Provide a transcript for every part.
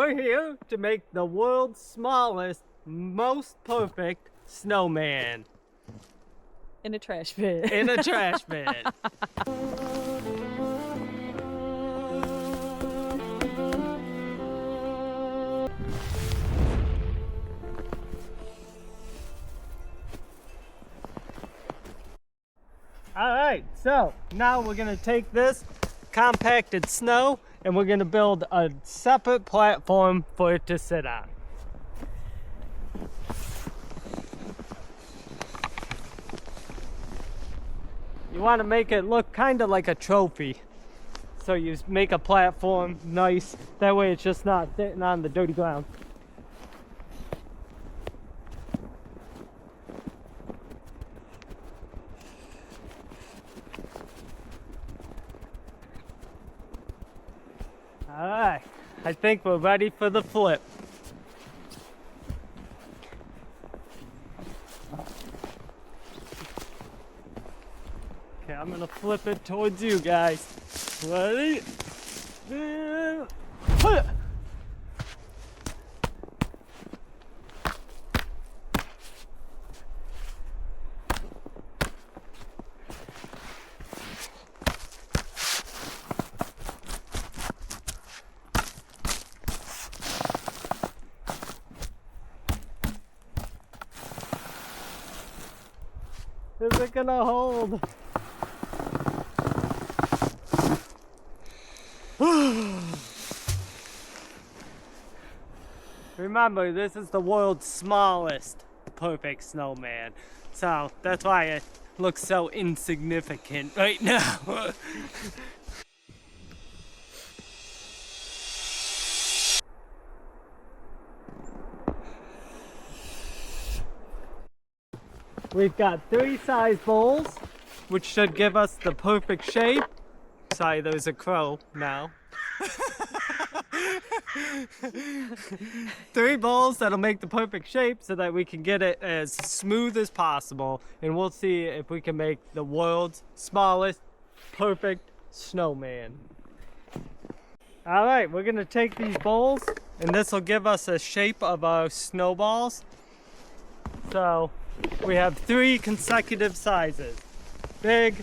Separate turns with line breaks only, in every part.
We're here to make the world's smallest, most perfect snowman.
In a trash bin.
In a trash bin. Alright, so now we're going to take this compacted snow and we're going to build a separate platform for it to sit on. You want to make it look kind of like a trophy. So you make a platform nice, that way it's just not sitting on the dirty ground. Alright, I think we're ready for the flip. Okay, I'm gonna flip it towards you guys. Ready? Flip! Is it gonna hold? Remember, this is the world's smallest perfect snowman. So that's why it looks so insignificant right now. We've got 3 size bowls, which should give us the perfect shape. Sorry, there's a crow now. 3 bowls that'll make the perfect shape so that we can get it as smooth as possible. And we'll see if we can make the world's smallest perfect snowman. Alright, we're gonna take these bowls and this will give us a shape of our snowballs. So we have 3 consecutive sizes: big,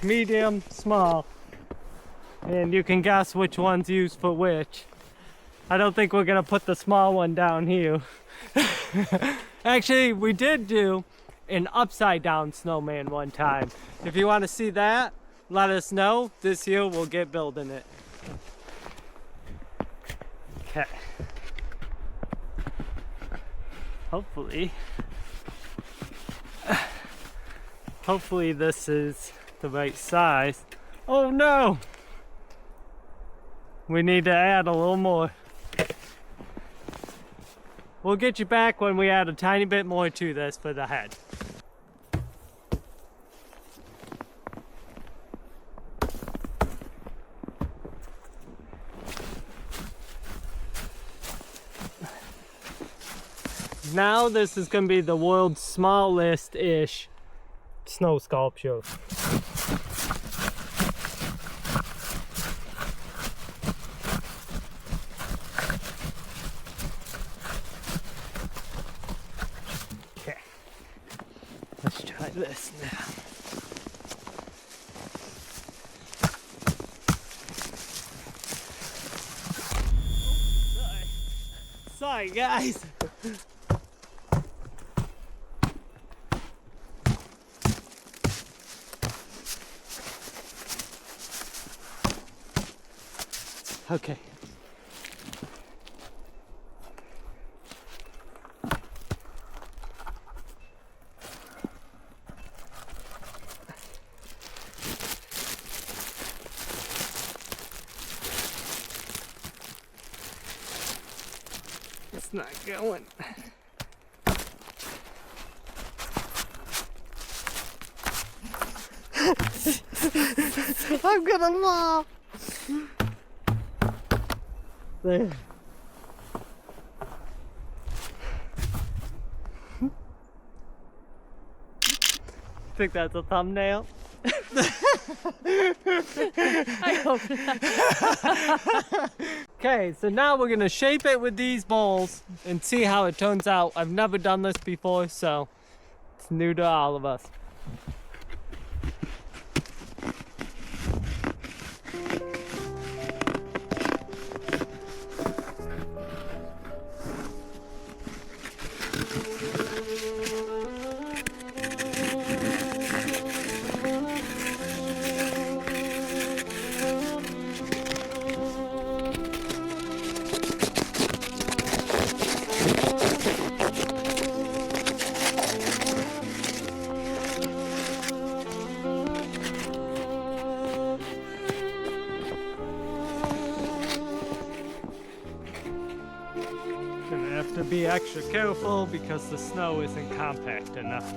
medium, small. And you can guess which one's used for which. I don't think we're gonna put the small one down here. Actually, we did do an upside down snowman one time. If you want to see that, let us know. This year we'll get building it. Okay. Hopefully this is the right size. Oh no! We need to add a little more. We'll get you back when we add a tiny bit more to this for the head. Now this is going to be the world's smallest-ish snow sculpture. Okay, let's try this now. Sorry guys. Okay. It's not going. I'm gonna fall. There. Think that's a thumbnail?
I hope not.
Okay, so now we're gonna shape it with these bowls and see how it turns out. I've never done this before, so it's new to all of us. Gonna have to be extra careful because the snow isn't compact enough.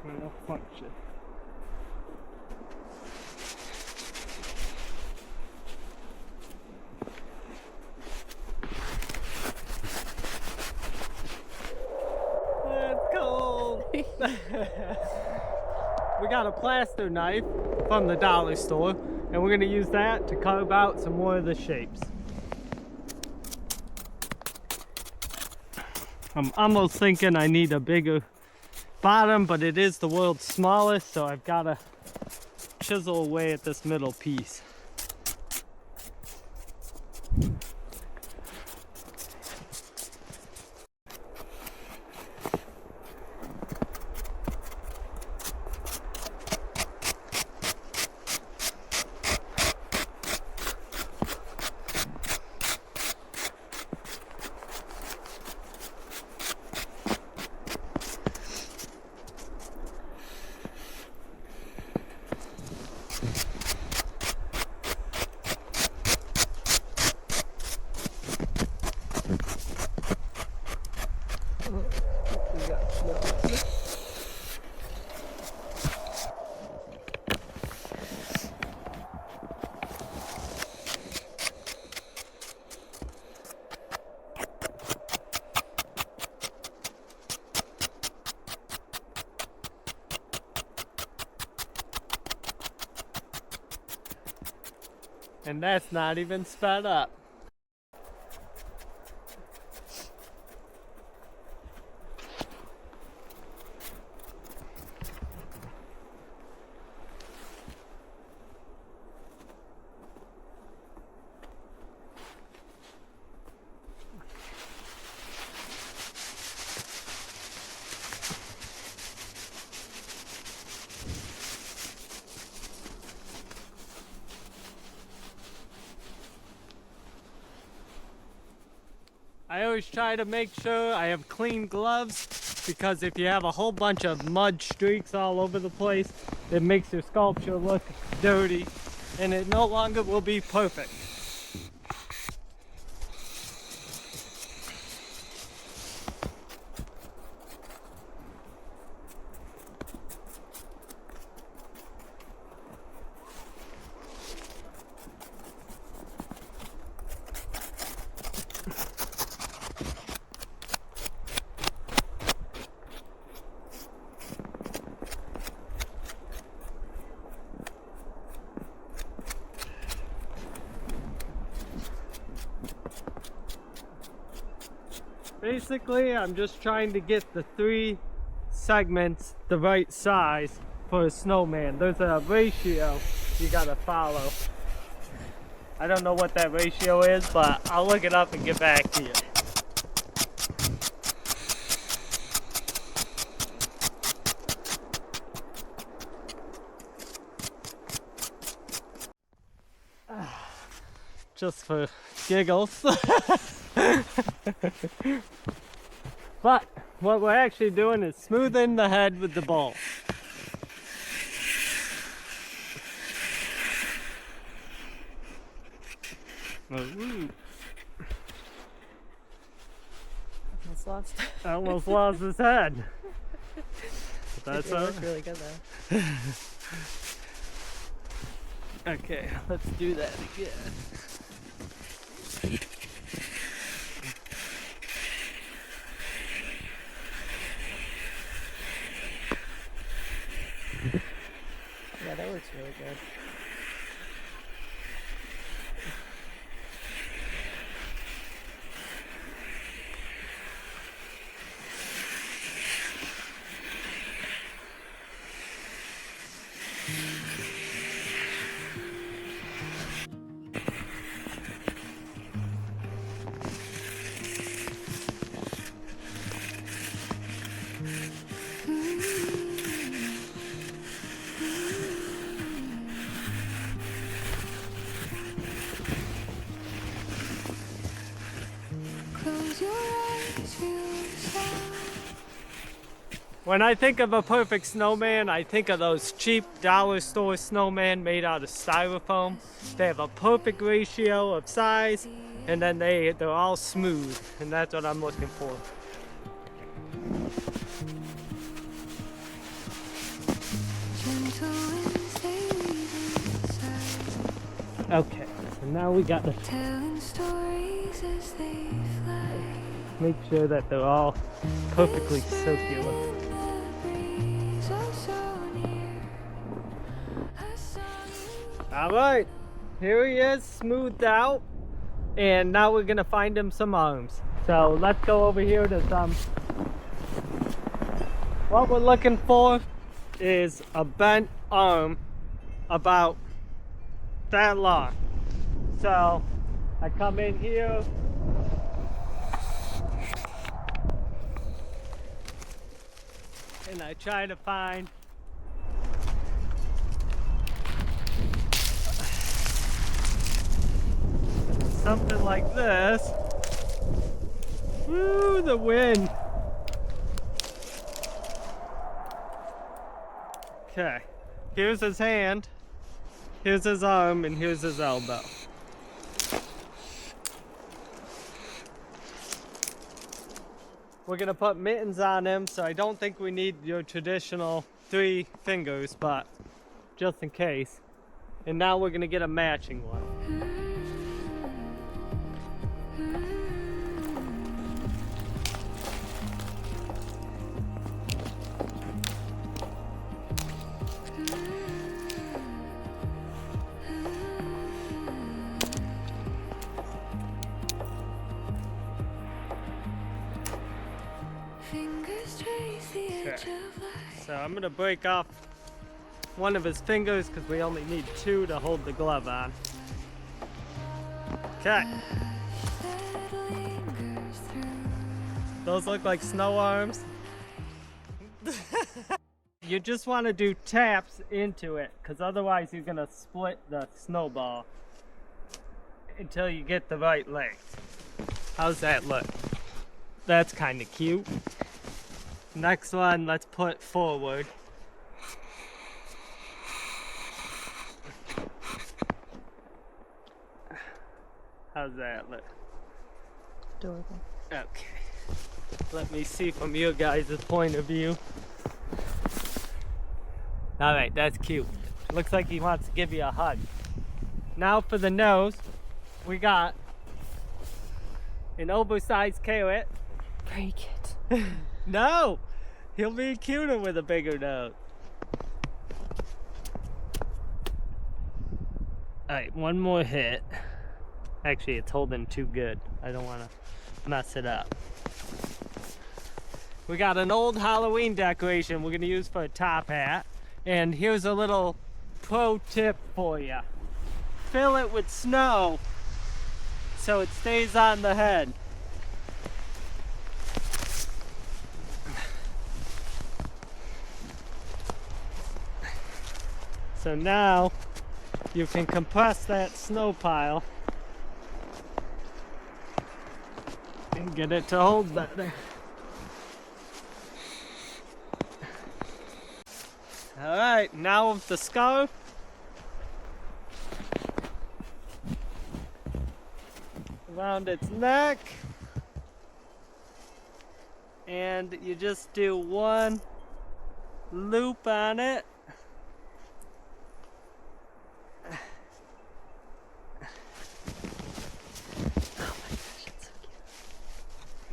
Malfunction. It's cold. We got a plaster knife from the dollar store, and we're gonna use that to carve out some more of the shapes. I'm almost thinking I need a bigger bottom, but it is the world's smallest, so I've got to chisel away at this middle piece. And that's not even sped up. I always try to make sure I have clean gloves, because if you have a whole bunch of mud streaks all over the place, it makes your sculpture look dirty and it no longer will be perfect. Basically, I'm just trying to get the 3 segments the right size for a snowman. There's a ratio you gotta follow. I don't know what that ratio is, but I'll look it up and get back to you. Just for giggles. But what we're actually doing is smoothing the head with the bowl.
lost.
I almost lost his head. But that's
It looks really good though.
Okay, let's do that again.
Yeah, that looks really good.
Close your eyes, feel the sound.
When I think of a perfect snowman, I think of those cheap dollar store snowmen made out of styrofoam. They have a perfect ratio of size, and then they're all smooth, and that's what I'm looking for.
Gentle winds they weave inside,
Okay, so now we got to
telling stories as they fly.
make sure that they're all perfectly circular.
Memories are so near. I saw you.
All right, here he is, smoothed out, and now we're gonna find him some arms. So let's go over here to some. What we're looking for is a bent arm about that long. So I come in here. And I try to find something like this. Woo, the wind. Okay, here's his hand, here's his arm, and here's his elbow. We're gonna put mittens on him, so I don't think we need your traditional 3 fingers, but just in case. And now we're gonna get a matching one.
Fingers trace the edge
Okay.
of light.
So I'm gonna break off one of his fingers because we only need 2 to hold the glove on. Okay,
That lingers through.
those look like snow arms. You just want to do taps into it because otherwise you're gonna split the snowball until you get the right length. How's that look? That's kind of cute. Next one, let's put forward. How's that look?
Adorable.
Okay. Let me see from your guys' point of view. Alright, that's cute. Looks like he wants to give you a hug. Now for the nose, we got an oversized carrot.
Break it.
No! He'll be cuter with a bigger nose. Alright, one more hit. Actually, it's holding too good. I don't want to mess it up. We got an old Halloween decoration we're going to use for a top hat. And here's a little pro tip for you. Fill it with snow so it stays on the head. So now you can compress that snow pile and get it to hold better. Alright, now with the scarf. Around its neck. And you just do one loop on it.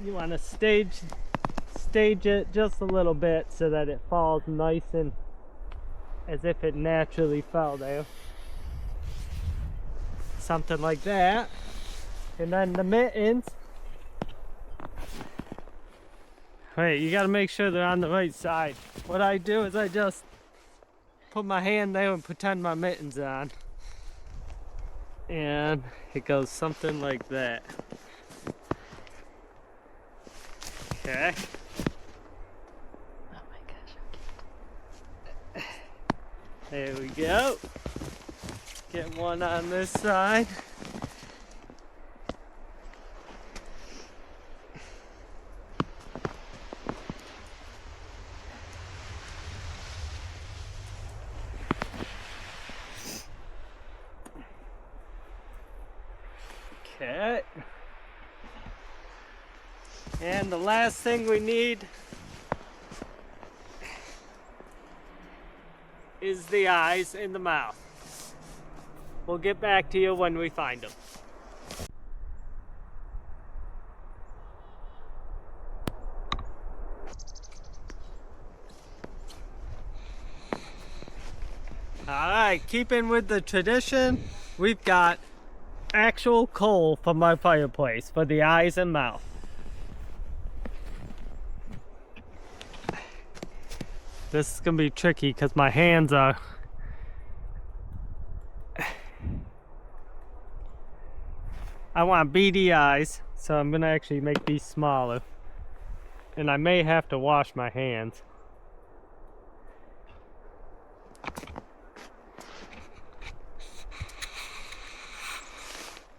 You want to stage it just a little bit so that it falls nice and as if it naturally fell there. Something like that. And then the mittens. Wait, you gotta make sure they're on the right side. What I do is I just put my hand there and pretend my mittens on. And it goes something like that. Okay.
Oh my gosh.
There we go. Get one on this side. Okay. And the last thing we need is the eyes and the mouth. We'll get back to you when we find them. Alright, keeping with the tradition, we've got actual coal from my fireplace for the eyes and mouth. This is gonna be tricky because my hands are I want beady eyes, so I'm gonna actually make these smaller. And I may have to wash my hands.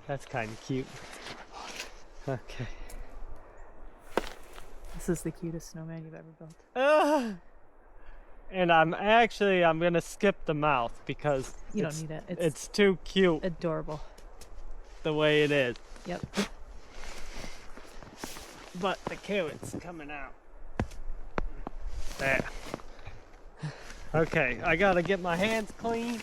That's kind of cute. Okay.
This is the cutest snowman you've ever built.
And I'm gonna skip the mouth because
You don't need it.
It's too cute
adorable.
the way it is.
Yep.
But the carrot's coming out. There. Okay, I gotta get my hands clean.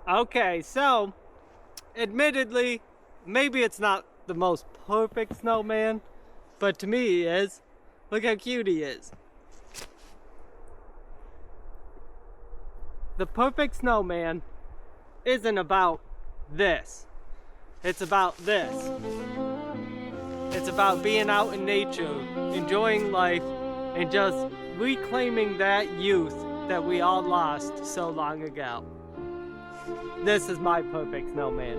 Okay, so admittedly, maybe it's not the most perfect snowman, but to me he is. Look how cute he is. The perfect snowman isn't about this. It's about this. It's about being out in nature, enjoying life, and just reclaiming that youth that we all lost so long ago. This is my perfect snowman.